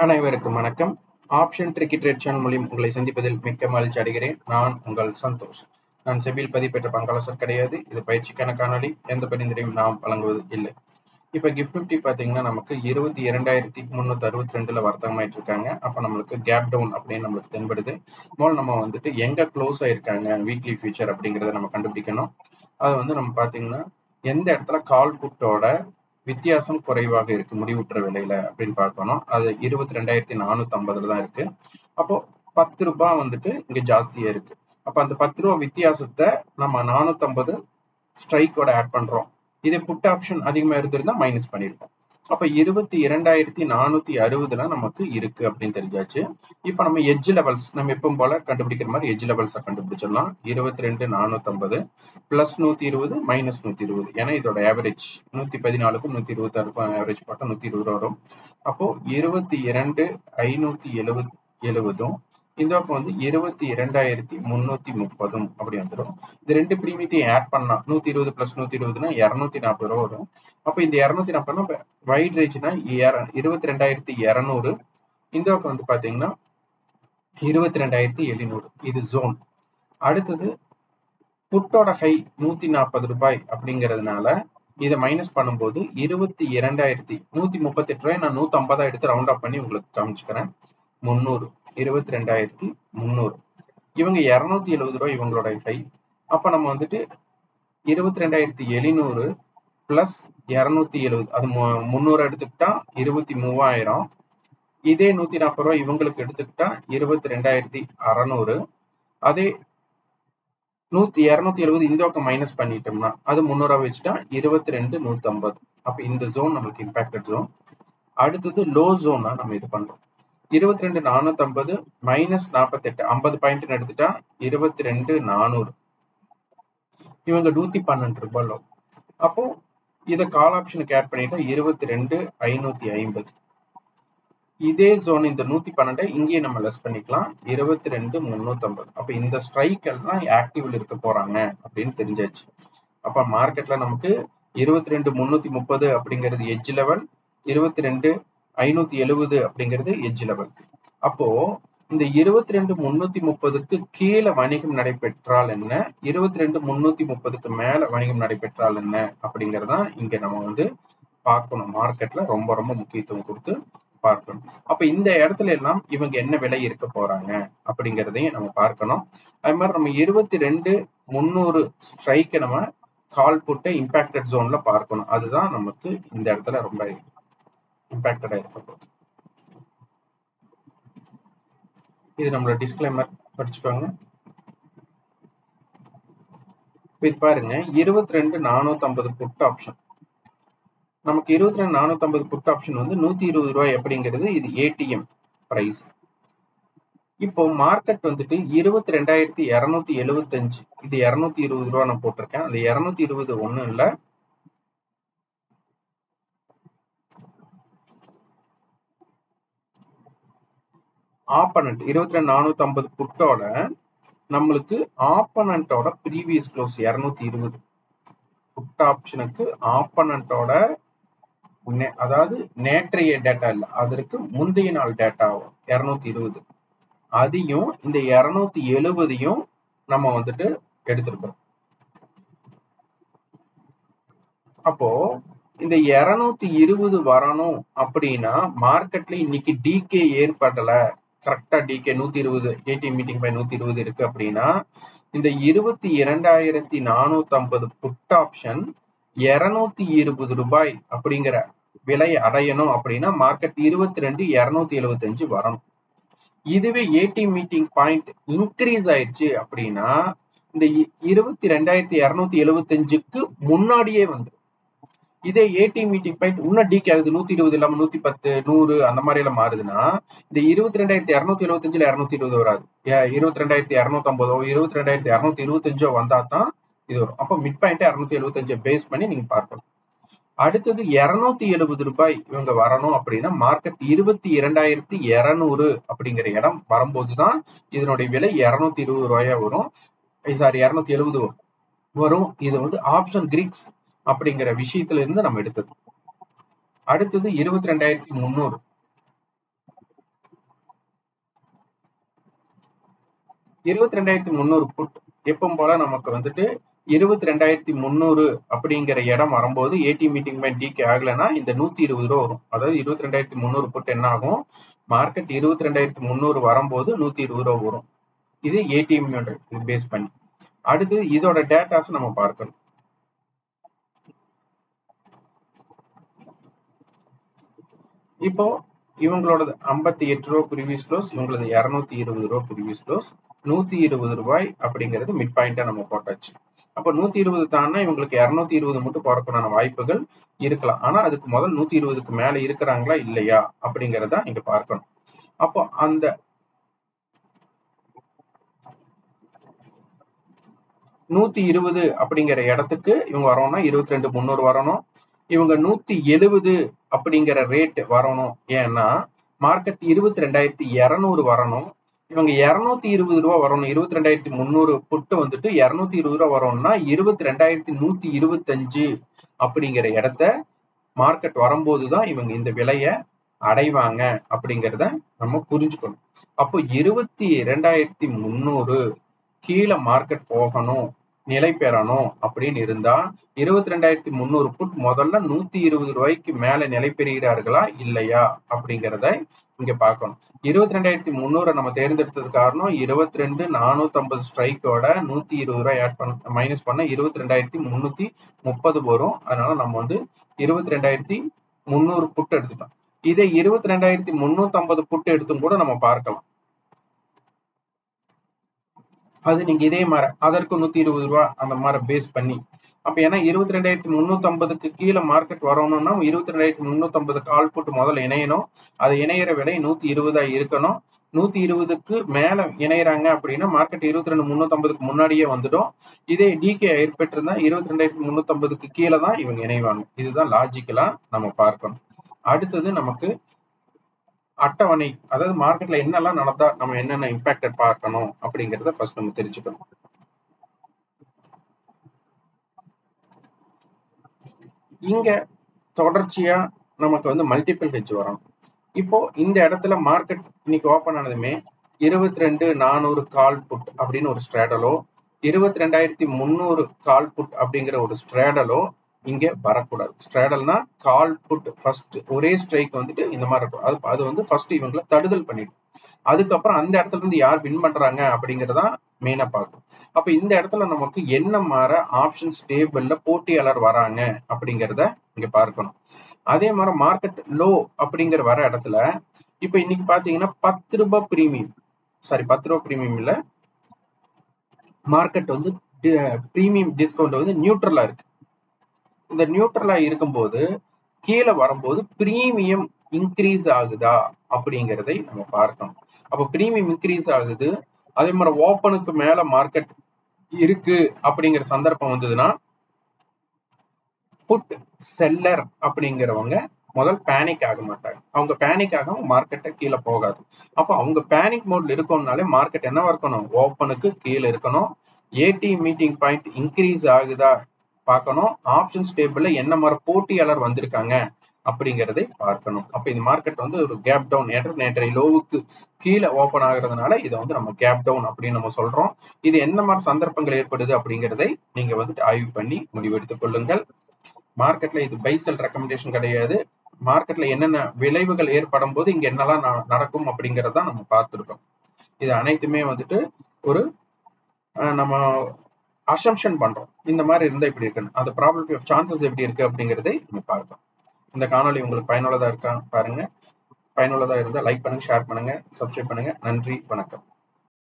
அனைவருக்கும் வணக்கம். Option tricky trade channel மூலியம் உங்களை சந்திப்பதில் மிக்க மகிழ்ச்சி அடைகிறேன். நான் உங்கள் சந்தோஷ். நான் செபியில் பதிவு பெற்ற பங்காளர் கிடையாது. இது பயிற்சிக்கான காணொலி. எந்த பரிந்துரையும் நாம் வழங்குவது இல்லை. இப்போ கிஃப்ட் நிஃப்டி பார்த்தீங்கன்னா நமக்கு 22,362 வர்த்தகமாயிட்டு இருக்காங்க. அப்போ நம்மளுக்கு கேப் டவுன் அப்படின்னு நம்மளுக்கு தென்படுது. முதல்ல நம்ம வந்துட்டு எங்க க்ளோஸ் ஆயிருக்காங்க வீக்லி ஃபியூச்சர் அப்படிங்கிறத நம்ம கண்டுபிடிக்கணும். அது நம்ம பார்த்தீங்கன்னா எந்த இடத்துல கால் புட்டோட வித்தியாசம் குறைவாக இருக்கு முடிவுற்ற விலையில அப்படின்னு பார்க்கணும். அது 22,450 தான் இருக்கு. அப்போ 10 ரூபாய் வந்துட்டு இங்க ஜாஸ்தியா இருக்கு. அப்ப அந்த 10 ரூபாய் வித்தியாசத்தை நம்ம 450 ஸ்ட்ரைக்கோட ஆட் பண்றோம். இதே புட் ஆப்ஷன் அதிகமா இருந்திருந்தா மைனஸ் பண்ணிருக்கோம். அப்ப 22,460 நமக்கு இருக்கு அப்படின்னு தெரிஞ்சாச்சு. இப்ப நம்ம எட்ஜ் லெவல்ஸ் நம்ம எப்பவும் போல கண்டுபிடிக்கிற மாதிரி எட்ஜ் லெவல்ஸை கண்டுபிடிச்சிடலாம். 22,450 பிளஸ் 120 மைனஸ் 120. ஏன்னா இதோட ஆவரேஜ் 114க்கும் 126க்கும் ஆவரேஜ் பார்த்தா 120 வரும். அப்போ 22,570 இந்த பக்கம் வந்து 22,330 அப்படி வந்துடும். இந்த ரெண்டு பிரீமியத்தையும் ஆட் பண்ணா 120 பிளஸ் 120னா 240 ரூபா வரும். அப்ப இந்த 240 வைட் ரேஞ்ச்னா 22,200. இந்த பக்கம் வந்து பாத்தீங்கன்னா 22,700. இது ஜோன். அடுத்தது புட்டோட ஹை 140 ரூபாய் அப்படிங்கிறதுனால இதை மைனஸ் பண்ணும்போது 22,138 ரூபாய் நான் 150 எடுத்து ரவுண்ட் ஆஃப் பண்ணி உங்களுக்கு காமிச்சுக்கிறேன். 300 22,300. இவங்க 270 ரூபாய் இவங்களோட ஹை. அப்ப நம்ம வந்துட்டு 22,700 பிளஸ் 270 அது 300 எடுத்துக்கிட்டா 23,000. இதே 140 ரூபாய் இவங்களுக்கு எடுத்துக்கிட்டா 22,600. அதே 270 இந்த பக்கம் மைனஸ் பண்ணிட்டோம்னா அது 300 வச்சுட்டா 22,150. அப்ப இந்த ஜோன் நம்மளுக்கு இம்பாக்டட் ஜோன். அடுத்தது லோ ஜோனா நம்ம இது பண்றோம். 22,450 மைனஸ் 48 50 பாயிண்ட் எடுத்துட்டா 22,400. இவங்க 112 ரூபாய் லோ. அப்போ இதை கால் ஆப்ஷனுக்கு ஆட் பண்ணிட்டா 22,550. இதே ஜோன் இந்த 112 இங்கேயே நம்ம லெஸ் பண்ணிக்கலாம் 22,350. அப்ப இந்த ஸ்ட்ரைக் எல்லாம் ஆக்டிவ்ல இருக்க போறாங்க அப்படின்னு தெரிஞ்சாச்சு. அப்ப மார்க்கெட்ல நமக்கு 22,330 அப்படிங்கிறது எட்ஜ் லெவல், 22,570 அப்படிங்கிறது எட்ஜ் லெவல். அப்போ இந்த 22,330க்கு கீழே வணிகம் நடைபெற்றால் என்ன, 22,330க்கு மேல வணிகம் நடைபெற்றால் என்ன அப்படிங்கறதான் இங்க நம்ம வந்து பார்க்கணும். மார்க்கெட்ல ரொம்ப ரொம்ப முக்கியத்துவம் கொடுத்து பார்க்கணும். அப்ப இந்த இடத்துல எல்லாம் இவங்க என்ன விலை இருக்க போறாங்க அப்படிங்கிறதையும் நம்ம பார்க்கணும். அது மாதிரி நம்ம 22,300 ஸ்ட்ரைக்கை நம்ம கால் போட்டு இம்பாக்டட் ஜோன்ல பார்க்கணும். அதுதான் நமக்கு இந்த இடத்துல ரொம்ப இம்பாக்டடா இருக்க போகுது. இது நம்மளோட டிஸ்க்ளைமர் படிச்சுக்கோங்க. இது பாருங்க 22,450 புட் ஆப்ஷன். நமக்கு 22,450 புட் ஆப்ஷன் வந்து 120 ரூபாய் அப்படிங்கிறது இது ஏடிஎம் பிரைஸ். இப்போ மார்க்கெட் வந்துட்டு 22,275. இது 220 ரூபா நான் போட்டிருக்கேன். அந்த 220 ஒண்ணும் இல்ல, ஆப்பனண்ட் 22,450 புட்டோட நம்மளுக்கு ஆப்பனண்டோட ப்ரீவியஸ் க்ளோஸ் 220. புட் ஆப்ஷனுக்கு ஆப்பனண்டோட அதாவது நேற்றைய டேட்டா இல்ல, அதற்கு முந்தைய நாள் டேட்டா 220. அதையும் இந்த 270 நம்ம வந்துட்டு எடுத்திருக்கிறோம். அப்போ இந்த 220 வரணும் அப்படின்னா மார்க்கெட்ல இன்னைக்கு டிகே ஏற்படல, கரெக்டா டிகே 120 ஏடிஎம் மீட்டிங் பை 120 இருக்கு அப்படின்னா இந்த 22,450 புட் ஆப்ஷன் 220 ரூபாய் அப்படிங்கிற விலை அடையணும் அப்படின்னா மார்க்கெட் 22,275 வரணும். இதுவே ஏடிஎம் மீட்டிங் பாயிண்ட் இன்க்ரீஸ் ஆயிடுச்சு அப்படின்னா இந்த 22,275க்கு முன்னாடியே வந்து இதே ஏடிஎம் மீட்டிங் பாயிண்ட் இன்னும் டிகே ஆகுது, 120 இல்லாம 110 100 அந்த மாதிரி எல்லாம் மாறுதுன்னா இந்த 22,275ல 220 வராது, 22,250 22,225 வந்தா தான் இது வரும். அப்ப மிட் பாயிண்ட் 275 பேஸ் பண்ணி நீங்க பார்க்கணும். அடுத்தது 270 ரூபாய் இவங்க வரணும் அப்படின்னா மார்க்கெட் 22,200 அப்படிங்கிற இடம் வரும்போதுதான் இதனுடைய விலை 220 ரூபாயா வரும். சாரி 270 வரும். இது வந்து ஆப்ஷன் கிரிக்ஸ் அப்படிங்கிற விஷயத்துல இருந்து நம்ம எடுத்தது. அடுத்தது 22,300. 22,300 புட் எப்பவும் போல நமக்கு வந்துட்டு 22,300 அப்படிங்கிற இடம் வரும்போது ஏடிஎம் மீட்டிங் பாயிண்ட் டிகே ஆகலைன்னா இந்த 120 ரூபா வரும். அதாவது 22,300 புட் என்ன ஆகும், மார்க்கெட் 22,300 வரும்போது 120 ரூபா வரும். இது ஏடிஎம் இது பேஸ் பண்ணி. அடுத்து இதோட டேட்டாஸ் நம்ம பார்க்கணும். இப்போ இவங்களோட 58 ரூபா ப்ரீவியஸ் க்ளோஸ், இவங்களது 220 ரூபா ப்ரீவியஸ் க்ளோஸ், 120 ரூபாய் அப்படிங்கிறது மிட் பாயிண்டா நம்ம போட்டாச்சு. அப்போ 120 தானே இவங்களுக்கு 220 மட்டும் போறதுக்கான வாய்ப்புகள் இருக்கலாம். ஆனா அதுக்கு முதல் 120க்கு மேல இருக்கிறாங்களா இல்லையா அப்படிங்கறத இங்க பார்க்கணும். அப்போ அந்த 120 அப்படிங்கிற இடத்துக்கு இவங்க வரணும்னா 22,300 வரணும். இவங்க 170 அப்படிங்கிற ரேட் வரணும். ஏன்னா மார்க்கெட் 22,200 வரணும். இவங்க 220 ரூபா வரணும். 22,300 புட்டு வந்துட்டு 220 ரூபா வரணும்னா 22,125 அப்படிங்கிற இடத்த மார்க்கெட் வரும்போதுதான் இவங்க இந்த விலையை அடைவாங்க அப்படிங்கிறத நம்ம புரிஞ்சுக்கணும். அப்போ 22,300 கீழே மார்க்கெட் போகணும், நிலை பெறணும் அப்படின்னு இருந்தா 22,300 புட் முதல்ல 120 ரூபாய்க்கு மேல நிலை பெறுகிறார்களா இல்லையா அப்படிங்கிறத இங்க பார்க்கணும். 22,300 நம்ம தேர்ந்தெடுத்தது காரணம் 22,450 ஸ்ட்ரைக்கோட 120 ரூபாய் ஆட் பண்ண மைனஸ் பண்ண 22,330 வரும். அதனால நம்ம வந்து 22,300 புட் எடுத்துட்டோம். இதை 22,350 புட் எடுத்தும் கூட நம்ம பார்க்கலாம். அது நீங்க இதே மாதிரி அதற்கு 120 ரூபா அந்த மாதிரி பேஸ் பண்ணி அப்ப ஏன்னா 22,350க்கு கீழே மார்க்கெட் வரணும்னா 22,350 கால் போட்டு முதல்ல இணையணும். அது இணையிற விலை 120 இருக்கணும். 120க்கு மேல இணையறாங்க அப்படின்னா மார்க்கெட் 22,350க்கு முன்னாடியே வந்துடும். இதே டிகே ஏற்பட்டிருந்தா 22,350க்கு கீழே தான் இவங்க இணைவாங்க. இதுதான் லாஜிக்கலா நம்ம பார்க்கணும். அடுத்தது நமக்கு அட்டவணை, அதாவது மார்க்கெட்ல என்னெல்லாம் நடந்தா நம்ம என்னென்ன இம்பாக்டட் பார்க்கணும் அப்படிங்கறத ஃபர்ஸ்ட் நம்ம தெரிஞ்சுக்கணும். இங்க தொடர்ச்சியா நமக்கு வந்து மல்டிபிள் ஹெட்ஜ் வரணும். இப்போ இந்த இடத்துல மார்க்கெட் இன்னைக்கு ஓபன் ஆனதுமே 22,400 கால் புட் அப்படின்னு ஒரு ஸ்ட்ராடலோ 22,300 கால் புட் அப்படிங்கிற ஒரு ஸ்ட்ராடலோ இங்க வரக்கூடாது. ஸ்ட்ராடல்னா கால் புட் ஃபர்ஸ்ட் ஒரே ஸ்ட்ரைக் வந்துட்டு இந்த மாதிரி இருக்கும். அது வந்து ஃபர்ஸ்ட் இவங்களை தடுதல் பண்ணிடும். அதுக்கப்புறம் அந்த இடத்துல இருந்து யார் வின் பண்றாங்க அப்படிங்கறத மெயினா பார்க்கும். அப்ப இந்த இடத்துல நமக்கு என்ன மாற ஆப்ஷன்ஸ் டேபிள்ல போட்டியாளர் வராங்க அப்படிங்கறத இங்க பார்க்கணும். அதே மாதிரி மார்க்கெட் லோ அப்படிங்கிற வர இடத்துல இப்ப இன்னைக்கு பாத்தீங்கன்னா 10 ரூபாய் பிரீமியம், 10 ரூபாய் பிரீமியம் இல்ல, மார்க்கெட் வந்து பிரீமியம் டிஸ்கவுண்ட் வந்து நியூட்ரலா இருக்கு. இந்த நியூட்ரலா இருக்கும்போது கீழே வரும்போது பிரீமியம் இன்க்ரீஸ் ஆகுதா அப்படிங்கிறதை நம்ம பார்க்கணும். அப்ப பிரீமியம் இன்க்ரீஸ் ஆகுது, அதே மாதிரி ஓப்பனுக்கு மேல மார்க்கெட் இருக்கு அப்படிங்கிற சந்தர்ப்பம் வந்ததுன்னா புட் செல்லர் அப்படிங்கிறவங்க முதல் பேனிக் ஆக மாட்டாங்க. அவங்க பேனிக் ஆகாம மார்க்கெட்டை கீழே போகாது. அப்போ அவங்க பேனிக் மோட்ல இருக்கணும்னாலே மார்க்கெட் என்னவா இருக்கணும், ஓப்பனுக்கு கீழே இருக்கணும். ஏடிஎம் மீட்டிங் பாயிண்ட் இன்க்ரீஸ் ஆகுதா பார்க்கணும். ஆப்ஷன்ஸ் டேபிள்ல என்ன மாதிரி போட்டியாளர் வந்திருக்காங்க அப்படிங்கிறதை பார்க்கணும். அப்ப இந்த மார்க்கெட் வந்து ஒரு கேப் டவுன், நேற்றைய லோவுக்கு கீழே ஓப்பன் ஆகுறதுனால இதை வந்து நம்ம கேப் டவுன் அப்படின்னு நம்ம சொல்றோம். இது என்ன மாதிரி சந்தர்ப்பங்கள் ஏற்படுது அப்படிங்கிறதை நீங்க வந்துட்டு ஆய்வு பண்ணி முடிவெடுத்துக் கொள்ளுங்கள். மார்க்கெட்ல இது பை செல் ரெக்கமெண்டேஷன் கிடையாது. மார்க்கெட்ல என்னென்ன விளைவுகள் ஏற்படும் போது இங்க என்னெல்லாம் நடக்கும் அப்படிங்கறத நம்ம பார்த்துருக்கோம். இது அனைத்துமே வந்துட்டு ஒரு நம்ம அசம்ஷன் பண்றோம். இந்த மாதிரி இருந்தா இப்படி இருக்கு, அந்த ப்ராபபிலிட்டி ஆஃப் சான்சஸ் எப்படி இருக்கு அப்படிங்கறதை நம்ம பார்க்கலாம். இந்த காணொலி உங்களுக்கு பயனுள்ளதா இருக்கா பாருங்க. பயனுள்ளதா இருந்தா லைக் பண்ணுங்க, ஷேர் பண்ணுங்க, சப்ஸ்கிரைப் பண்ணுங்க. நன்றி, வணக்கம்.